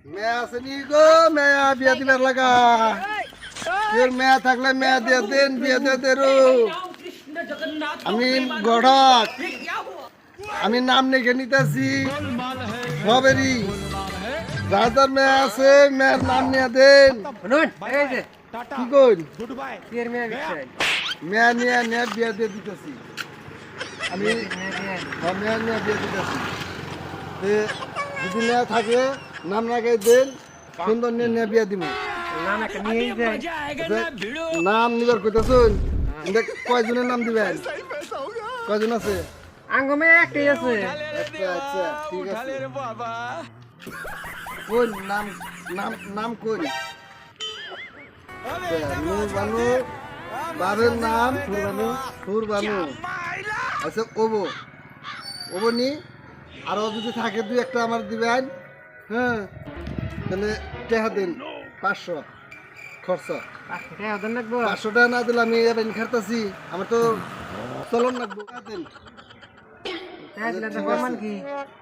মেয়া আছে নি গো মেয়া বিয়া দিবার লাগা তোর মেয়া থাকলে মেয়া দিয়ে দেন বিয়া দিয়ে দেরো আমি গড়ক আমি নাম লিখে নিতেছি সবেরই যার মেয়া আছে মেয়ের নাম নিয়ে দেন কি কইন মেয়া নিয়ে নিয়ে বিয়া দিয়ে দিতেছি আমি মেয়া নিয়ে বিয়া দিতেছি যদি মেয়া থাকে নাম লাগাই দেন সুন্দর নিয়ে নিয়ে বিয়া দিব নাম নিবার কইতেছুন কয়জনের নাম দিবেন কয়জন আছে আঙ্গমে একটাই আছে আচ্ছা ঠিক আছে কোন নাম নাম নাম কোন নূর বানু বাবার নাম সুরবানু আচ্ছা ওবো নি আরো যদি থাকে দুই একটা আমার দিবেন হ্যাঁ তাহলে টাকা দিন 500 খরচা 500 টাকা না দিলে আমি এবার খাইতেছি আমার তো চলন লাগবে দিন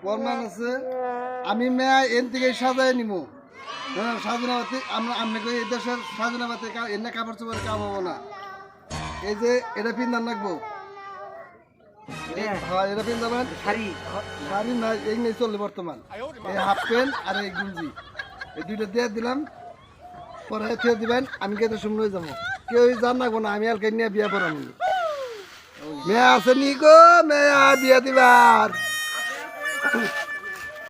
প্রমাণ আছে আমি মেয়া এন থেকে সাজাই নিব হ্যাঁ সাজনাবাতি আমরা আপনাকে এই দেশের সাজনাবাতি এনে কাপড় চোপড় কাম হবো না এই যে এটা পিন্ধান রাখবো হ্যাঁ এটা পিন্ধাবেন শাড়ি না এই নেই চললে বর্তমান এই হাফ প্যান্ট আর এই গুঞ্জি এই দুইটা দিয়ে দিলাম পরে থিয়ে দিবেন আমি কেটে শুনে যাবো কেউ জান রাখবো না আমি আর নিয়ে বিয়া পড়াবো মেয়া আছে নি গো মেয়া বিয়া দিবার